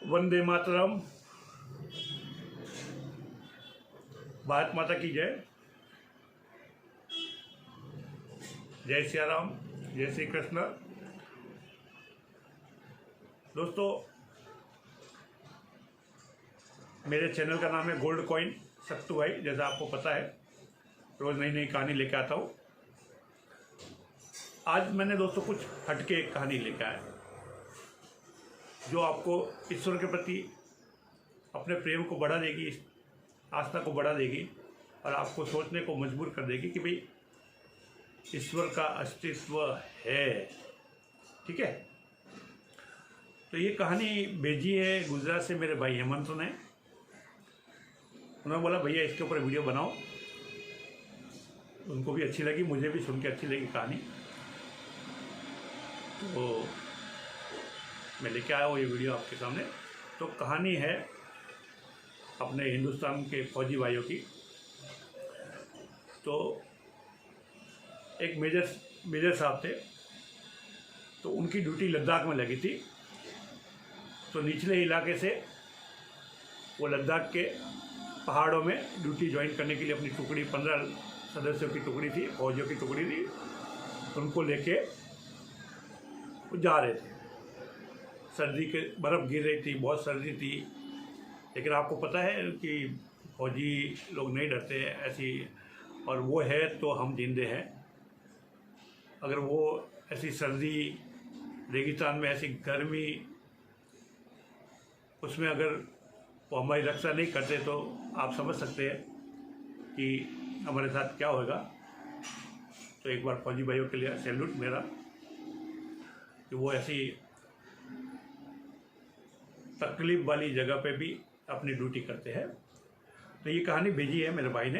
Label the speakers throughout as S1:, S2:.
S1: वंदे मातरम। भारत माता की जय। जय सिया राम, जय श्री कृष्ण। दोस्तों, मेरे चैनल का नाम है गोल्ड कॉइन सत्तू भाई। जैसा आपको पता है, रोज़ नई नई कहानी लेकर आता हूँ। आज मैंने दोस्तों कुछ हटके एक कहानी लेकर आया जो आपको ईश्वर के प्रति अपने प्रेम को बढ़ा देगी, आस्था को बढ़ा देगी और आपको सोचने को मजबूर कर देगी कि भाई ईश्वर का अस्तित्व है। ठीक है, तो ये कहानी भेजी है गुजरात से मेरे भाई हेमंत ने। उन्होंने बोला भैया इसके ऊपर वीडियो बनाओ। उनको भी अच्छी लगी, मुझे भी सुन के अच्छी लगी कहानी, तो मैं लेके आया हूँ ये वीडियो आपके सामने। तो कहानी है अपने हिंदुस्तान के फौजी भाइयों की। तो एक मेजर साहब थे, तो उनकी ड्यूटी लद्दाख में लगी थी। तो निचले इलाके से वो लद्दाख के पहाड़ों में ड्यूटी ज्वाइन करने के लिए अपनी टुकड़ी, 15 सदस्यों की टुकड़ी थी, फौजियों की टुकड़ी थी, उनको लेके वो जा रहे थे। सर्दी के बर्फ़ गिर रही थी, बहुत सर्दी थी, लेकिन आपको पता है कि फौजी लोग नहीं डरते ऐसी, और वो है तो हम जिंदे हैं। अगर वो ऐसी सर्दी, रेगिस्तान में ऐसी गर्मी, उसमें अगर वो हमारी रक्षा नहीं करते तो आप समझ सकते हैं कि हमारे साथ क्या होगा। तो एक बार फौजी भाइयों के लिए सैल्यूट मेरा कि वो ऐसी तकलीफ वाली जगह पे भी अपनी ड्यूटी करते हैं। तो ये कहानी भेजी है मेरे भाई ने।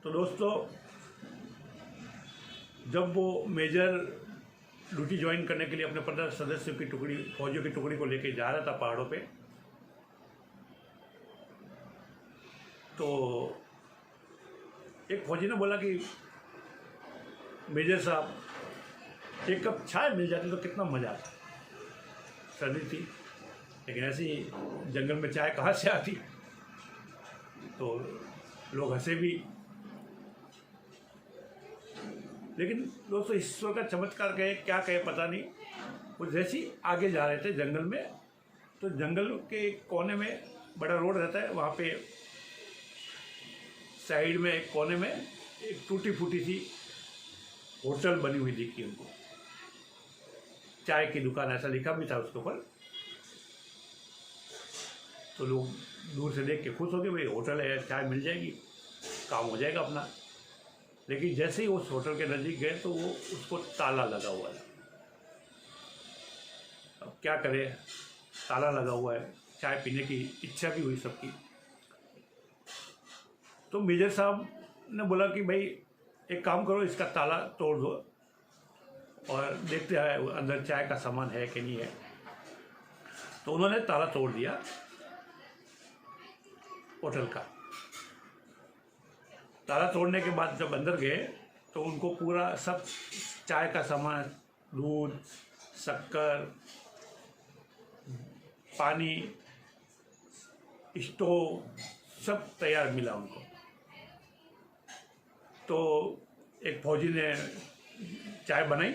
S1: तो दोस्तों, जब वो मेजर ड्यूटी ज्वाइन करने के लिए अपने 15 सदस्यों की टुकड़ी, फौजियों की टुकड़ी को लेके जा रहा था पहाड़ों पे, तो एक फौजी ने बोला कि मेजर साहब एक कप चाय मिल जाती तो कितना मज़ा आता। सर्दी थी, लेकिन ऐसी जंगल में चाय कहाँ से आती। तो लोग हंसे भी, लेकिन दोस्तों ईश्वर का चमत्कार कहे क्या कहे पता नहीं। वो जैसे ही आगे जा रहे थे जंगल में, तो जंगल के कोने में बड़ा रोड रहता है, वहाँ पे साइड में एक कोने में एक टूटी फूटी सी होटल बनी हुई दिखी उनको। चाय की दुकान ऐसा लिखा भी था उसके ऊपर। तो लोग दूर से देख के खुश हो गए, भाई होटल है, चाय मिल जाएगी, काम हो जाएगा अपना। लेकिन जैसे ही उस होटल के नज़दीक गए तो वो उसको ताला लगा हुआ था। अब क्या करें, ताला लगा हुआ है, चाय पीने की इच्छा भी हुई सबकी। तो मेजर साहब ने बोला कि भाई एक काम करो, इसका ताला तोड़ दो और देखते हैं अंदर चाय का सामान है कि नहीं है। तो उन्होंने ताला तोड़ दिया होटल का। ताला तोड़ने के बाद जब अंदर गए तो उनको पूरा सब चाय का सामान, दूध, शक्कर, पानी, स्टोव सब तैयार मिला उनको। तो एक फौजी ने चाय बनाई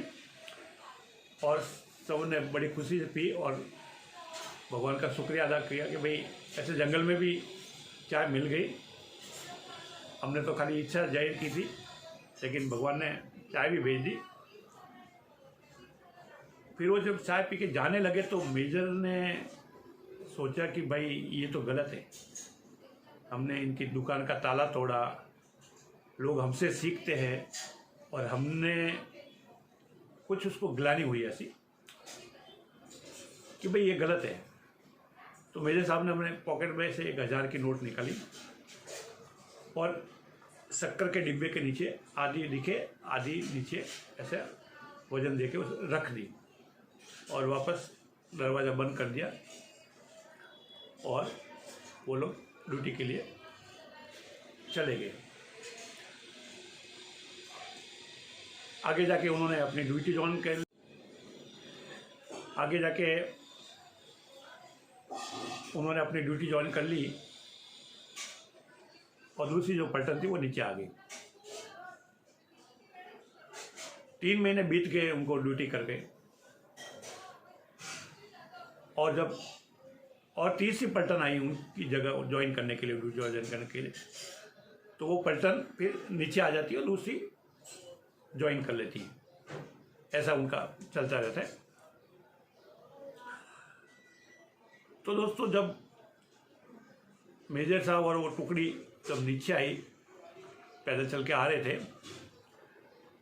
S1: और सबने बड़ी खुशी से पी और भगवान का शुक्रिया अदा किया कि भाई ऐसे जंगल में भी चाय मिल गई। हमने तो खाली इच्छा जाहिर की थी, लेकिन भगवान ने चाय भी भेज दी। फिर वो जब चाय पी के जाने लगे तो मेजर ने सोचा कि भाई ये तो गलत है, हमने इनकी दुकान का ताला तोड़ा, लोग हमसे सीखते हैं और हमने कुछ उसको गिलानी हुई ऐसी कि भाई ये गलत है। तो मेजर साहब ने अपने पॉकेट में से 1000 की नोट निकाली और शक्कर के डिब्बे के नीचे आधी दिखे आधी नीचे ऐसे वजन दे के रख दी और वापस दरवाज़ा बंद कर दिया और वो लोग ड्यूटी के लिए चले गए। आगे जाके उन्होंने अपनी ड्यूटी ज्वाइन कर, आगे जाके उन्होंने अपनी ड्यूटी ज्वाइन कर ली और दूसरी जो पलटन थी वो नीचे आ गई। 3 महीने बीत गए उनको ड्यूटी करके, और तीसरी पलटन आई उनकी जगह ज्वाइन करने के लिए, ड्यूटी ज्वाइन करने के लिए, तो वो पलटन फिर नीचे आ जाती है और दूसरी ज्वाइन कर लेती है। ऐसा उनका चलता रहता है। तो दोस्तों, जब मेजर साहब और वो टुकड़ी जब नीचे आई, पैदल चल के आ रहे थे,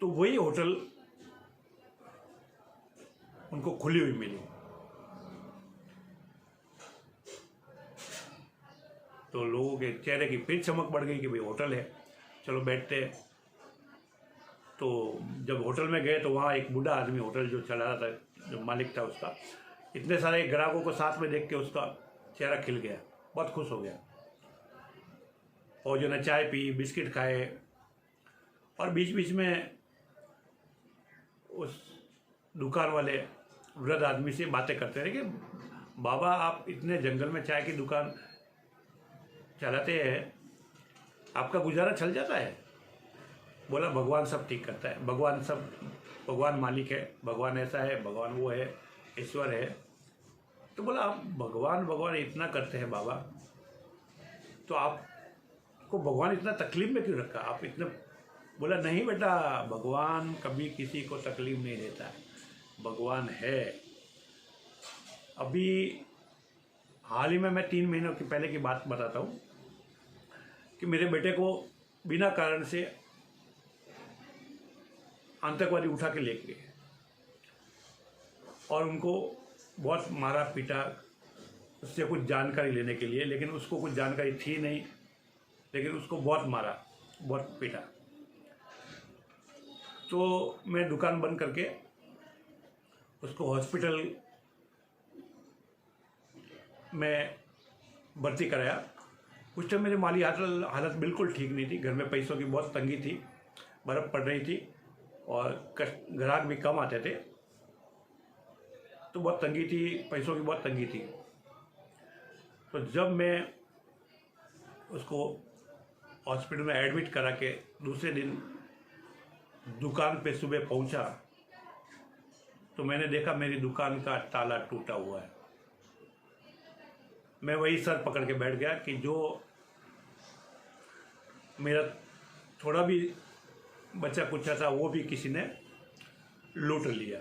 S1: तो वही होटल उनको खुली हुई मिली। तो लोगों के चेहरे की फिर चमक बढ़ गई कि भाई होटल है, चलो बैठते हैं। तो जब होटल में गए तो वहाँ एक बूढ़ा आदमी, होटल जो चला रहा था, जो मालिक था उसका, इतने सारे ग्राहकों को साथ में देख के उसका चेहरा खिल गया, बहुत खुश हो गया। और जो ने चाय पी, बिस्किट खाए, और बीच बीच में उस दुकान वाले वृद्ध आदमी से बातें करते रहे कि बाबा, आप इतने जंगल में चाय की दुकान चलाते हैं, आपका गुजारा चल जाता है? बोला, भगवान सब ठीक करता है, भगवान मालिक है, भगवान ऐसा है, भगवान वो है, ईश्वर है। तो बोला, आप भगवान इतना करते हैं बाबा, तो आपको भगवान इतना तकलीफ में क्यों रखा आप इतने? बोला, नहीं बेटा, भगवान कभी किसी को तकलीफ नहीं देता है, भगवान है। अभी हाल ही में मैं 3 महीनों की पहले की बात बताता हूँ कि मेरे बेटे को बिना कारण से आतंकवादी उठा के ले गए और उनको बहुत मारा पीटा उससे कुछ जानकारी लेने के लिए, लेकिन उसको कुछ जानकारी थी नहीं, लेकिन उसको बहुत मारा, बहुत पीटा। तो मैं दुकान बंद करके उसको हॉस्पिटल में भर्ती कराया। उस टाइम मेरी माली हालत बिल्कुल ठीक नहीं थी, घर में पैसों की बहुत तंगी थी, बर्फ़ पड़ रही थी और ग्राहक भी कम आते थे, तो बहुत तंगी थी, पैसों की बहुत तंगी थी। तो जब मैं उसको हॉस्पिटल में एडमिट करा के दूसरे दिन दुकान पे सुबह पहुंचा, तो मैंने देखा मेरी दुकान का ताला टूटा हुआ है। मैं वही सर पकड़ के बैठ गया कि जो मेरा थोड़ा भी बचा कुचा था वो भी किसी ने लूट लिया।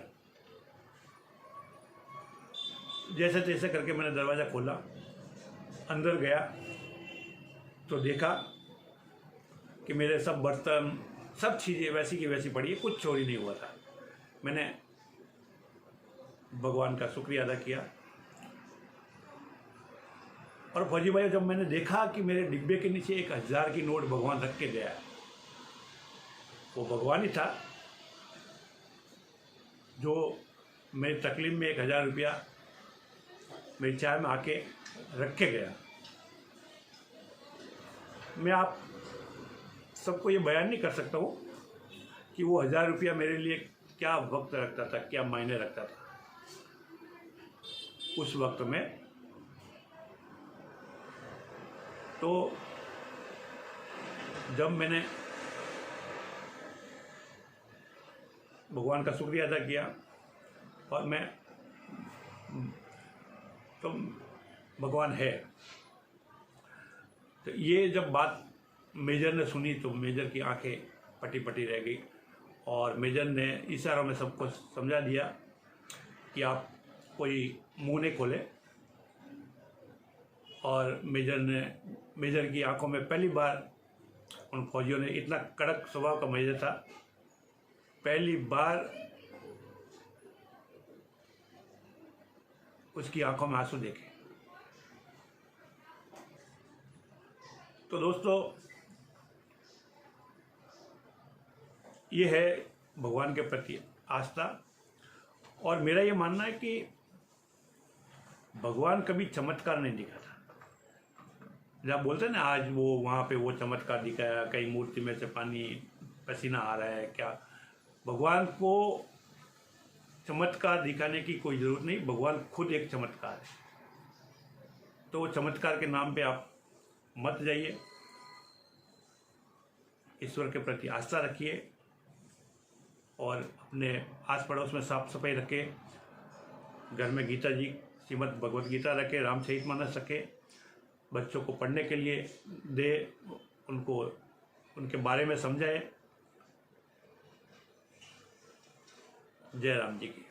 S1: जैसे तैसे करके मैंने दरवाज़ा खोला, अंदर गया तो देखा कि मेरे सब बर्तन, सब चीज़ें वैसी की वैसी पड़ी है, कुछ चोरी नहीं हुआ था। मैंने भगवान का शुक्रिया अदा किया। और फौजी भाई, जब मैंने देखा कि मेरे डिब्बे के नीचे 1000 की नोट भगवान रख के गया, वो भगवान ही था जो मेरी तकलीफ में 1000 रुपया मेरी चाय में आके रख के गया। मैं आप सबको ये बयान नहीं कर सकता हूँ कि वो 1000 रुपया मेरे लिए क्या वक्त रखता था, क्या मायने रखता था। उस वक्त में तो जब मैंने भगवान का शुक्रिया अदा किया और मैं तो भगवान है, तो ये जब बात मेजर ने सुनी तो मेजर की आंखें पटी पटी रह गई और मेजर ने इशारों में सबको समझा दिया कि आप कोई मुंह नहीं खोले। और मेजर की आंखों में पहली बार उन फौजियों ने, इतना कड़क स्वभाव का मेजर था, पहली बार उसकी आंखों में आंसू देखे। तो दोस्तों, ये है भगवान के प्रति आस्था। और मेरा ये मानना है कि भगवान कभी चमत्कार नहीं दिखाता। जब बोलते हैं ना, आज वो वहाँ पे वो चमत्कार दिखाया, कहीं मूर्ति में से पानी पसीना आ रहा है, क्या? भगवान को चमत्कार दिखाने की कोई ज़रूरत नहीं, भगवान खुद एक चमत्कार है। तो वो चमत्कार के नाम पे आप मत जाइए। ईश्वर के प्रति आस्था रखिए और अपने आस पड़ोस में साफ सफाई रखें। घर में गीता जी, श्रीमद् भगवत गीता रखें, रामचरितमानस रखें, बच्चों को पढ़ने के लिए दे, उनको उनके बारे में समझाएं। जय राम जी की।